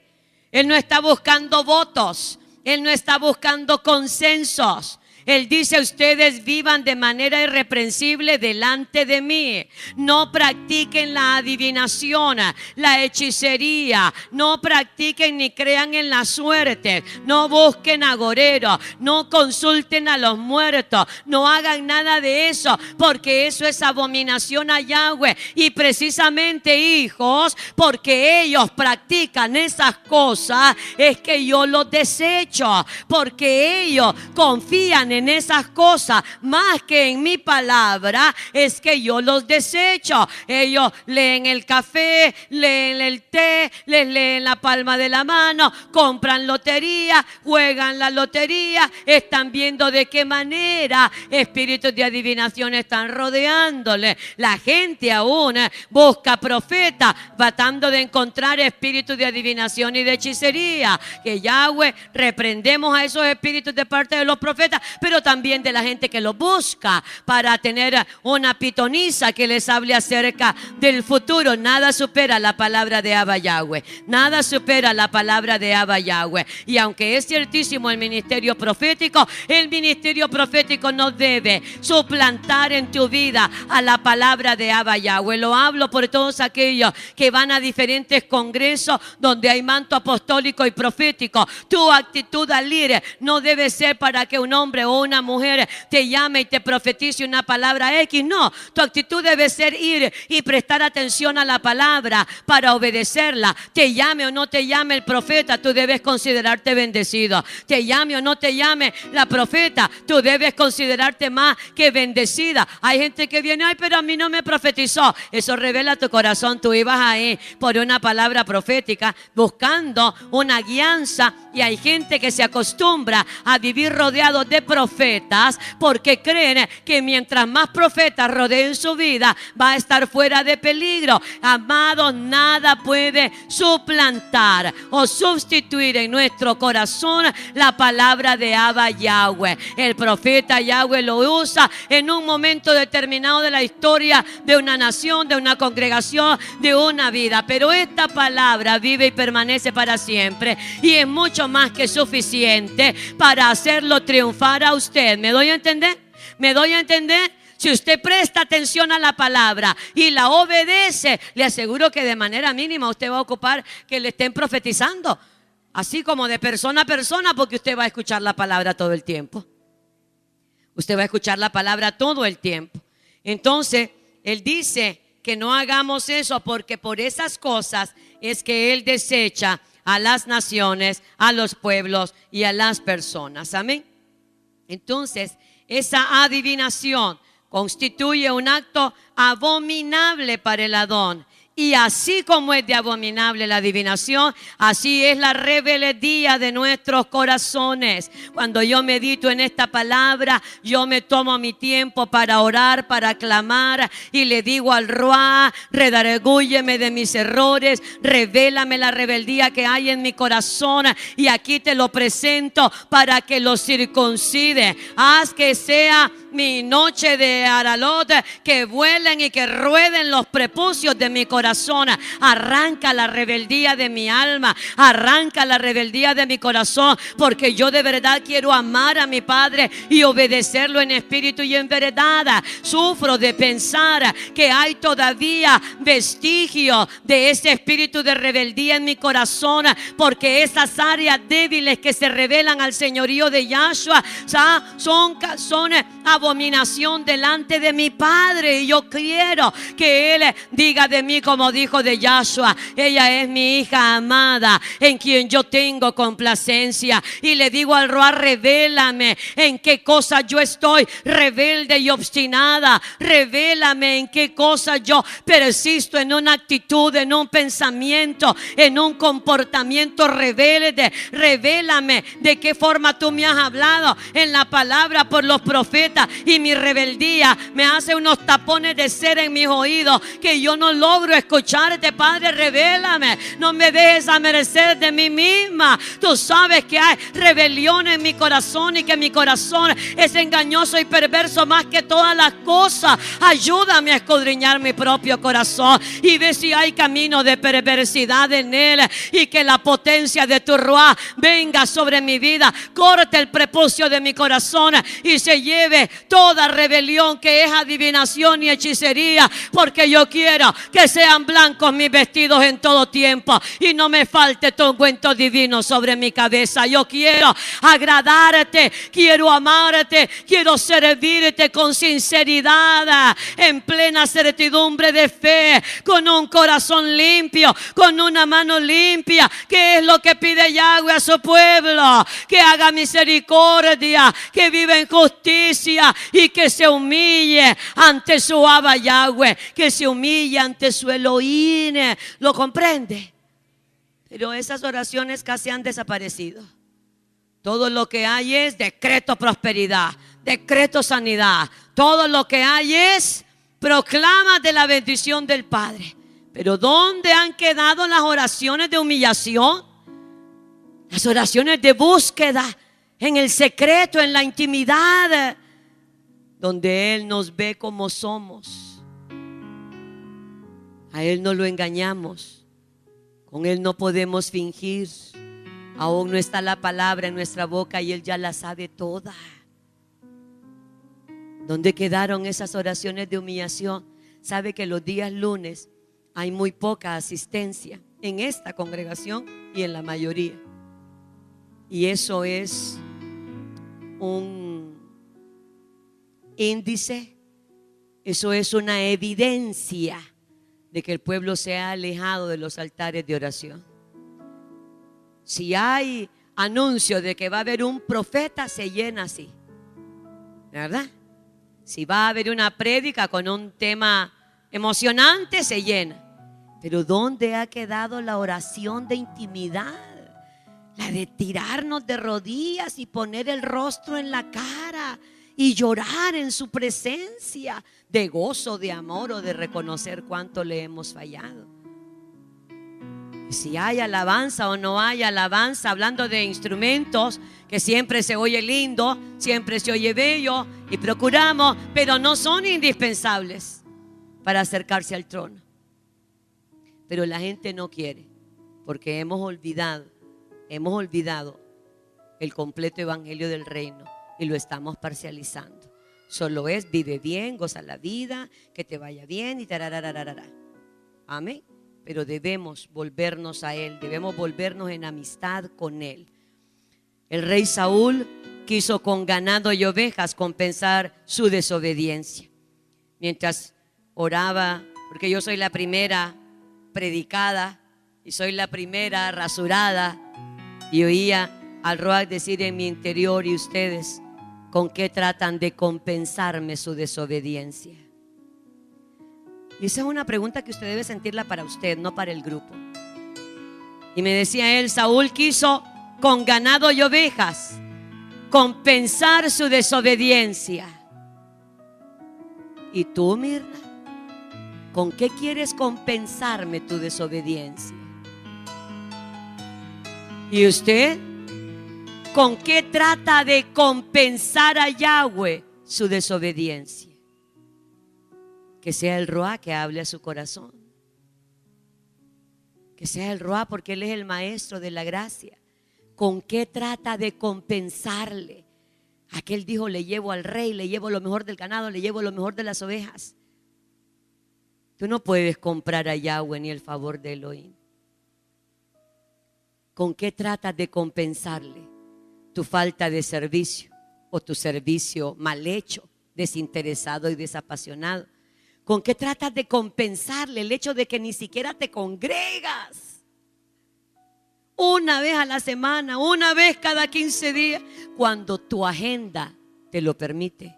Él no está buscando votos. Él no está buscando consensos. Él dice, ustedes vivan de manera irreprensible delante de mí. No practiquen la adivinación, la hechicería. No practiquen ni crean en la suerte. No busquen agoreros. No consulten a los muertos. No hagan nada de eso, porque eso es abominación a Yahweh. Y precisamente, hijos, porque ellos practican esas cosas, es que yo los desecho. Porque ellos confían en esas cosas más que en mi palabra, es que yo los desecho. Ellos leen el café, leen el té, les leen la palma de la mano, compran lotería, juegan la lotería, están viendo de qué manera espíritus de adivinación están rodeándole. La gente aún busca profetas tratando de encontrar espíritus de adivinación y de hechicería. Que Yahweh, reprendemos a esos espíritus de parte de los profetas, pero también de la gente que los busca para tener una pitonisa que les hable acerca del futuro. Nada supera la palabra de Abba Yahweh. Nada supera la palabra de Abba Yahweh. Y aunque es ciertísimo el ministerio profético no debe suplantar en tu vida a la palabra de Abba Yahweh. Lo hablo por todos aquellos que van a diferentes congresos donde hay manto apostólico y profético. Tu actitud al ir no debe ser para que un hombre o una mujer te llame y te profetice una palabra X. No, tu actitud debe ser ir y prestar atención a la palabra para obedecerla. Te llame o no te llame el profeta, tú debes considerarte bendecido. Te llame o no te llame la profeta, tú debes considerarte más que bendecida. Hay gente que viene, ay, pero a mí no me profetizó. Eso revela tu corazón. Tú ibas ahí por una palabra profética buscando una guianza, y hay gente que se acostumbra a vivir rodeado de profetas porque creen que mientras más profetas rodeen su vida va a estar fuera de peligro. Amados, nada puede suplantar o sustituir en nuestro corazón la palabra de Abba Yahweh. El profeta Yahweh lo usa en un momento determinado de la historia de una nación, de una congregación, de una vida, pero esta palabra vive y permanece para siempre y es mucho más que suficiente para hacerlo triunfar a usted. ¿Me doy a entender? ¿Me doy a entender? Si usted presta atención a la palabra y la obedece, le aseguro que de manera mínima usted va a ocupar que le estén profetizando. Así como de persona a persona, porque usted va a escuchar la palabra todo el tiempo. Usted va a escuchar la palabra todo el tiempo. Entonces, Él dice que no hagamos eso, porque por esas cosas es que Él desecha a las naciones, a los pueblos y a las personas. Amén. Entonces, esa adivinación constituye un acto abominable para el Adón. Y así como es de abominable la adivinación, así es la rebeldía de nuestros corazones. Cuando yo medito en esta palabra, yo me tomo mi tiempo para orar, para clamar, y le digo al Ruá: redargúyeme de mis errores, revélame la rebeldía que hay en mi corazón, y aquí te lo presento para que lo circuncide. Haz que sea mi noche de Aralot, que vuelen y que rueden los prepucios de mi corazón. Arranca la rebeldía de mi alma, arranca la rebeldía de mi corazón, porque yo de verdad quiero amar a mi Padre y obedecerlo en espíritu y en verdad. Sufro de pensar que hay todavía vestigios de ese espíritu de rebeldía en mi corazón, porque esas áreas débiles que se revelan al señorío de Yahshua son abominación delante de mi Padre. Y yo quiero que Él diga de mí, como dijo de Yahshua: ella es mi hija amada, en quien yo tengo complacencia. Y le digo al Ruá: revélame en qué cosa yo estoy rebelde y obstinada. Revélame en qué cosa yo persisto en una actitud, en un pensamiento, en un comportamiento rebelde. Revélame de qué forma tú me has hablado en la palabra por los profetas, y mi rebeldía me hace unos tapones de cera en mis oídos que yo no logro escucharte. Padre, revélame, no me dejes a merced de mí misma. Tú sabes que hay rebelión en mi corazón y que mi corazón es engañoso y perverso más que todas las cosas. Ayúdame a escudriñar mi propio corazón y ve si hay camino de perversidad en él, y que la potencia de tu Ruá venga sobre mi vida, corte el prepucio de mi corazón y se lleve toda rebelión que es adivinación y hechicería, porque yo quiero que sean blancos mis vestidos en todo tiempo y no me falte tu ungüento divino sobre mi cabeza. Yo quiero agradarte, quiero amarte, quiero servirte con sinceridad, en plena certidumbre de fe, con un corazón limpio, con una mano limpia. ¿Qué es lo que pide Yahweh a su pueblo? Que haga misericordia, que viva en justicia y que se humille ante su Abba Yahweh, que se humille ante su Elohim. ¿Lo comprende? Pero esas oraciones casi han desaparecido. Todo lo que hay es decreto prosperidad, decreto sanidad. Todo lo que hay es proclama de la bendición del Padre. Pero ¿dónde han quedado las oraciones de humillación? Las oraciones de búsqueda en el secreto, en la intimidad, donde Él nos ve como somos. A Él no lo engañamos, con Él no podemos fingir. Aún no está la palabra en nuestra boca y Él ya la sabe toda. ¿Dónde quedaron esas oraciones de humillación? Sabe que los días lunes hay muy poca asistencia en esta congregación y en la mayoría. Y eso es un índice, eso es una evidencia de que el pueblo se ha alejado de los altares de oración. Si hay anuncio de que va a haber un profeta, se llena así, ¿verdad? Si va a haber una prédica con un tema emocionante, se llena. Pero ¿dónde ha quedado la oración de intimidad? La de tirarnos de rodillas y poner el rostro en la cara y llorar en su presencia, de gozo, de amor o de reconocer cuánto le hemos fallado. Y si hay alabanza o no hay alabanza, hablando de instrumentos, que siempre se oye lindo, siempre se oye bello y procuramos, pero no son indispensables para acercarse al trono. Pero la gente no quiere, porque hemos olvidado el completo evangelio del reino y lo estamos parcializando. Solo es vive bien, goza la vida, que te vaya bien y tararararara. Amén. pero debemos volvernos a Él, debemos volvernos en amistad con Él. El rey Saúl quiso con ganado y ovejas compensar su desobediencia. Mientras oraba, porque yo soy la primera predicada y soy la primera rasurada, y oía al Ruach decir en mi interior: ¿y ustedes con qué tratan de compensarme su desobediencia? Y esa es una pregunta que usted debe sentirla para usted, no para el grupo. Y me decía él: Saúl quiso con ganado y ovejas compensar su desobediencia. ¿Y tú, Mirna? ¿Con qué quieres compensarme tu desobediencia? ¿Y usted? ¿Con qué trata de compensar a Yahweh su desobediencia? Que sea el Ruach que hable a su corazón. Que sea el Ruach, porque Él es el maestro de la gracia. ¿Con qué trata de compensarle? Aquel dijo: le llevo al rey, le llevo lo mejor del ganado, le llevo lo mejor de las ovejas. Tú no puedes comprar a Yahweh ni el favor de Elohim. ¿Con qué tratas de compensarle tu falta de servicio o tu servicio mal hecho, desinteresado y desapasionado? ¿Con qué tratas de compensarle el hecho de que ni siquiera te congregas? Una vez a la semana, una vez cada 15 días, cuando tu agenda te lo permite.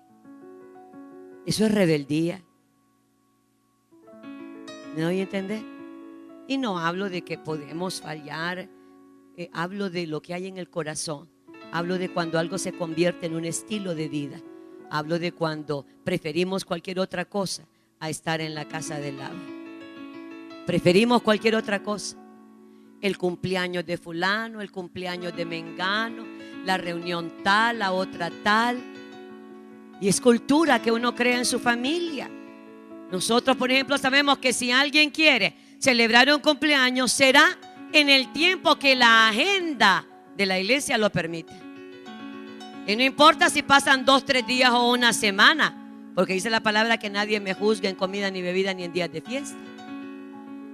Eso es rebeldía. ¿Me doy a entender? Y no hablo de que podemos fallar, hablo de lo que hay en el corazón. Hablo de cuando algo se convierte en un estilo de vida. Hablo de cuando preferimos cualquier otra cosa a estar en la casa del Abba. Preferimos cualquier otra cosa. El cumpleaños de fulano, el cumpleaños de mengano, la reunión tal, la otra tal. Y es cultura que uno crea en su familia. Nosotros, por ejemplo, sabemos que si alguien quiere celebrar un cumpleaños, será en el tiempo que la agenda de la iglesia lo permite. Y no importa si pasan 2, 3 días o una semana, porque dice la palabra que nadie me juzga en comida ni bebida ni en días de fiesta.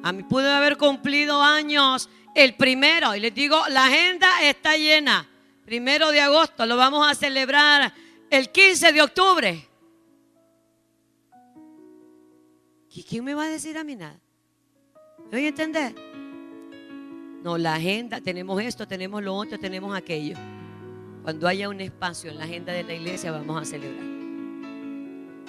A mí pude haber cumplido años el 1, y les digo: la agenda está llena. 1 de agosto lo vamos a celebrar el 15 de octubre. ¿Y quién me va a decir a mí nada? ¿Me voy a entender? No, la agenda, tenemos esto, tenemos lo otro, tenemos aquello. Cuando haya un espacio en la agenda de la iglesia, vamos a celebrar.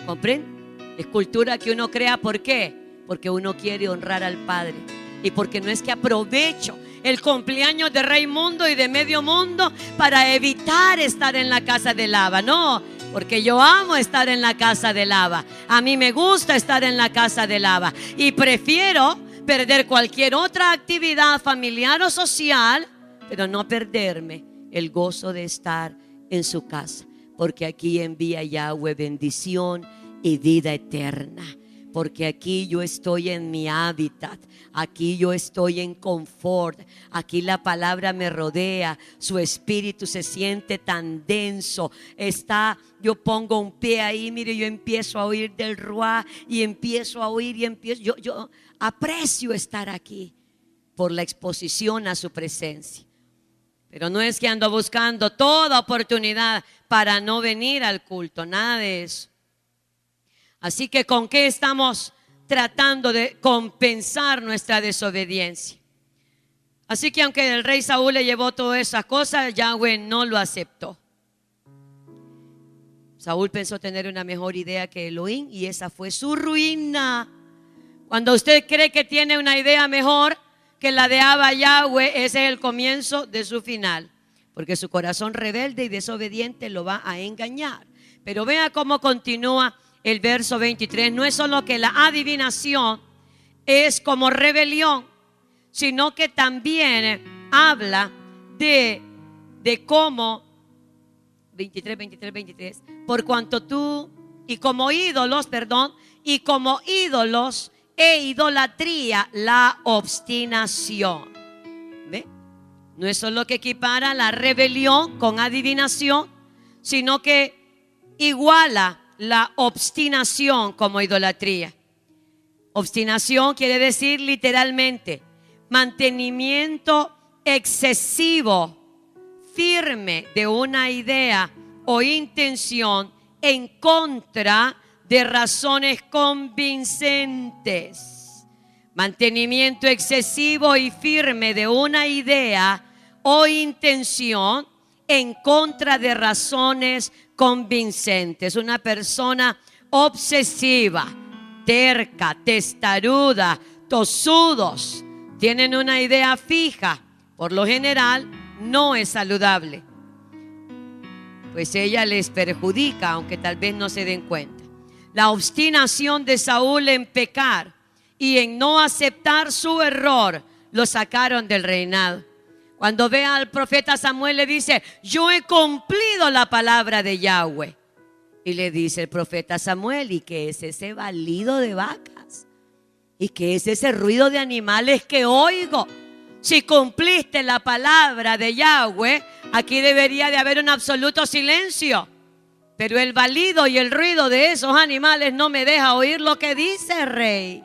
¿Comprenden? Es cultura que uno crea. ¿Por qué? Porque uno quiere honrar al Padre. Y porque no es que aprovecho el cumpleaños de Raimundo y de medio mundo para evitar estar en la casa del Abba. No, porque yo amo estar en la casa del Abba. A mí me gusta estar en la casa del Abba. Y prefiero perder cualquier otra actividad familiar o social, pero no perderme el gozo de estar en su casa, porque aquí envía Yahweh bendición y vida eterna. Porque aquí yo estoy en mi hábitat, aquí yo estoy en confort, aquí la palabra me rodea, su espíritu se siente tan denso, yo pongo un pie ahí, mire, yo empiezo a oír del Ruach y empiezo a oír y empiezo, yo aprecio estar aquí por la exposición a su presencia. Pero no es que ando buscando toda oportunidad para no venir al culto, nada de eso. Así que ¿con qué estamos tratando de compensar nuestra desobediencia? Así que aunque el rey Saúl le llevó todas esas cosas, Yahweh no lo aceptó. Saúl pensó tener una mejor idea que Elohim y esa fue su ruina. Cuando usted cree que tiene una idea mejor que la de Abba Yahweh, ese es el comienzo de su final. Porque su corazón rebelde y desobediente lo va a engañar. Pero vea cómo continúa el verso 23. No es solo que la adivinación es como rebelión, sino que también habla de cómo 23, por cuanto tú y como ídolos e idolatría, la obstinación. ¿Ve? No es solo que equipara la rebelión con adivinación, sino que iguala la obstinación como idolatría. Obstinación quiere decir literalmente mantenimiento excesivo, firme de una idea o intención en contra de razones convincentes. Mantenimiento excesivo y firme de una idea o intención en contra de razones convincentes. Una persona obsesiva, terca, testaruda, tosudos, tienen una idea fija. Por lo general, no es saludable, pues ella les perjudica, aunque tal vez no se den cuenta. La obstinación de Saúl en pecar y en no aceptar su error lo sacaron del reinado. Cuando ve al profeta Samuel, le dice: yo he cumplido la palabra de Yahweh. Y le dice el profeta Samuel: ¿y qué es ese balido de vacas? ¿Y qué es ese ruido de animales que oigo? Si cumpliste la palabra de Yahweh, aquí debería de haber un absoluto silencio. Pero el balido y el ruido de esos animales no me deja oír lo que dice, rey.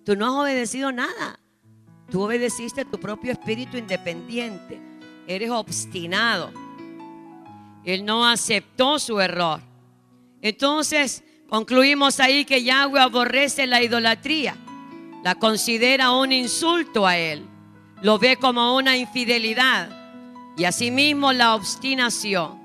Tú no has obedecido nada. Tú obedeciste tu propio espíritu independiente. Eres obstinado. Él no aceptó su error. Entonces, concluimos ahí que Yahweh aborrece la idolatría. La considera un insulto a Él. Lo ve como una infidelidad. Y asimismo la obstinación.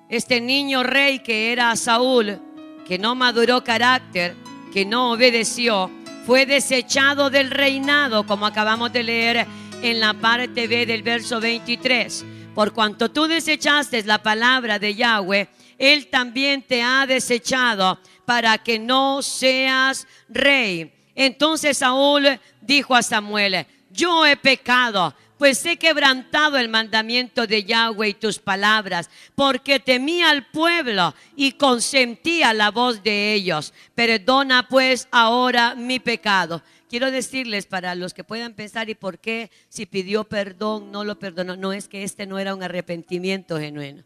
Este niño rey que era Saúl, que no maduró carácter, que no obedeció, fue desechado del reinado, como acabamos de leer en la parte B del verso 23. Por cuanto tú desechaste la palabra de Yahweh, Él también te ha desechado para que no seas rey. Entonces Saúl dijo a Samuel: yo he pecado, pues he quebrantado el mandamiento de Yahweh y tus palabras, porque temí al pueblo y consentí a la voz de ellos. Perdona pues ahora mi pecado. Quiero decirles, para los que puedan pensar: ¿y por qué si pidió perdón no lo perdonó? No, es que este no era un arrepentimiento genuino.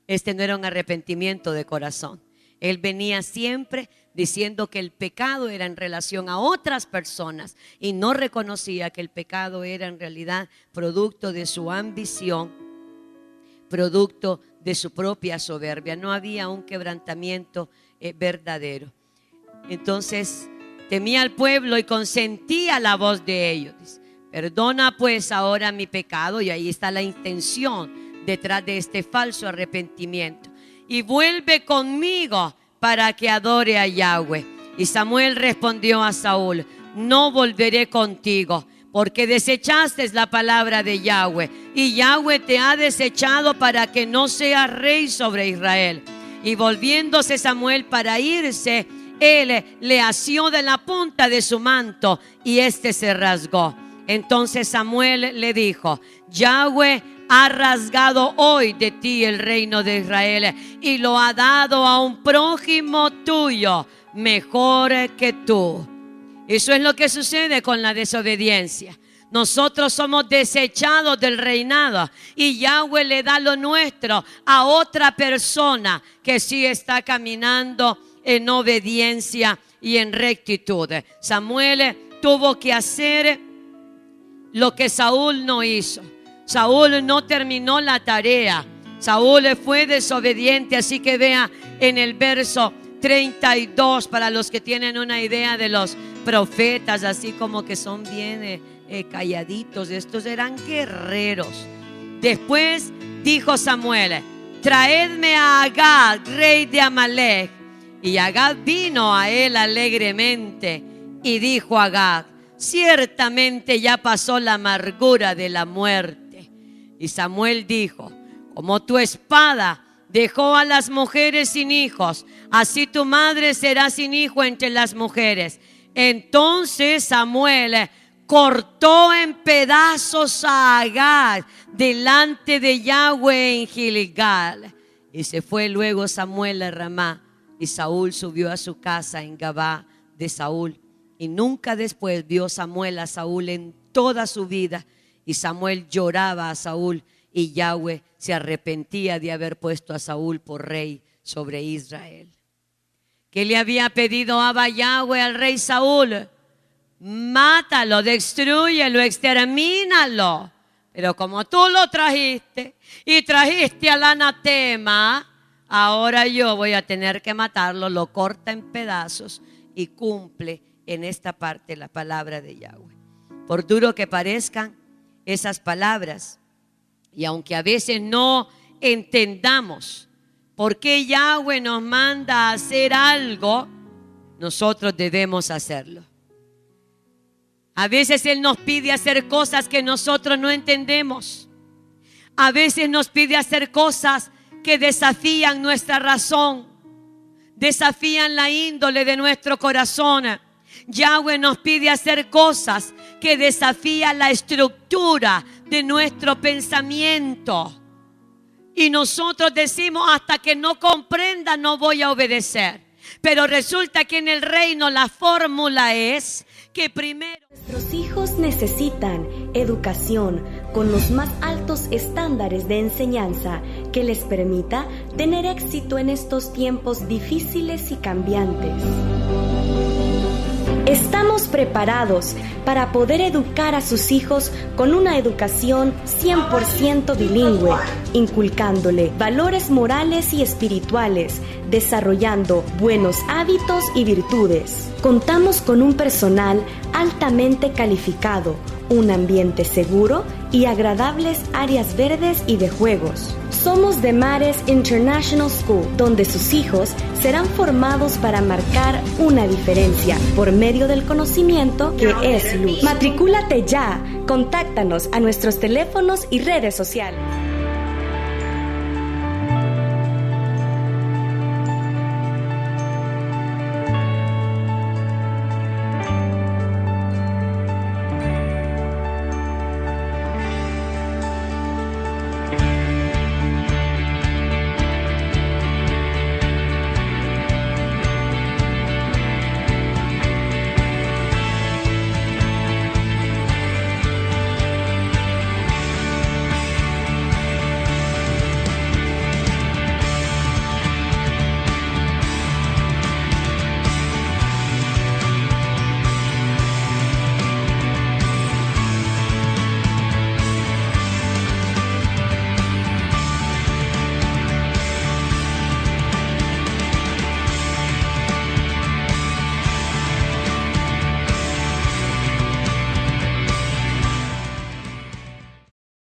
Este no era un arrepentimiento de corazón. Él venía siempre diciendo que el pecado era en relación a otras personas y no reconocía que el pecado era en realidad producto de su ambición, producto de su propia soberbia. No había un quebrantamiento verdadero. Entonces temía al pueblo y consentía la voz de ellos. Dice: perdona pues ahora mi pecado. Y ahí está la intención detrás de este falso arrepentimiento. Y vuelve conmigo para que adore a Yahweh. Y Samuel respondió a Saúl: no volveré contigo, porque desechaste la palabra de Yahweh, y Yahweh te ha desechado para que no seas rey sobre Israel. Y volviéndose Samuel para irse, él le asió de la punta de su manto, y éste se rasgó. Entonces Samuel le dijo: Yahweh ha rasgado hoy de ti el reino de Israel y lo ha dado a un prójimo tuyo mejor que tú. Eso es lo que sucede con la desobediencia. Nosotros somos desechados del reinado y Yahweh le da lo nuestro a otra persona que sí está caminando en obediencia y en rectitud. Samuel tuvo que hacer lo que Saúl no hizo. Saúl no terminó la tarea. Saúl fue desobediente. Así que vea en el verso 32, para los que tienen una idea de los profetas, así como que son bien calladitos. Estos eran guerreros. Después dijo Samuel: traedme a Agag, rey de Amalek. Y Agag vino a él alegremente. Y dijo Agag: ciertamente ya pasó la amargura de la muerte. Y Samuel dijo: como tu espada dejó a las mujeres sin hijos, así tu madre será sin hijo entre las mujeres. Entonces Samuel cortó en pedazos a Agag delante de Yahweh en Gilgal. Y se fue luego Samuel a Ramá, y Saúl subió a su casa en Gabá de Saúl. Y nunca después vio Samuel a Saúl en toda su vida. Y Samuel lloraba a Saúl, y Yahweh se arrepentía de haber puesto a Saúl por rey sobre Israel. ¿Qué le había pedido Abba Yahweh al rey Saúl? Mátalo, destrúyelo, extermínalo. Pero como tú lo trajiste y trajiste al anatema, ahora yo voy a tener que matarlo. Lo corta en pedazos y cumple en esta parte la palabra de Yahweh. Por duro que parezcan esas palabras, y aunque a veces no entendamos por qué Yahweh nos manda a hacer algo, nosotros debemos hacerlo. A veces Él nos pide hacer cosas que nosotros no entendemos. A veces nos pide hacer cosas que desafían nuestra razón, desafían la índole de nuestro corazón. Yahweh nos pide hacer cosas que desafían la estructura de nuestro pensamiento. Y nosotros decimos, hasta que no comprenda no voy a obedecer. Pero resulta que en el reino la fórmula es que primero... Nuestros hijos necesitan educación con los más altos estándares de enseñanza que les permita tener éxito en estos tiempos difíciles y cambiantes. Estamos preparados para poder educar a sus hijos con una educación 100% bilingüe, inculcándole valores morales y espirituales, desarrollando buenos hábitos y virtudes. Contamos con un personal altamente calificado, un ambiente seguro y agradables áreas verdes y de juegos. Somos de Mares International School, donde sus hijos serán formados para marcar una diferencia por medio del conocimiento que es luz. Matricúlate ya. Contáctanos a nuestros teléfonos y redes sociales.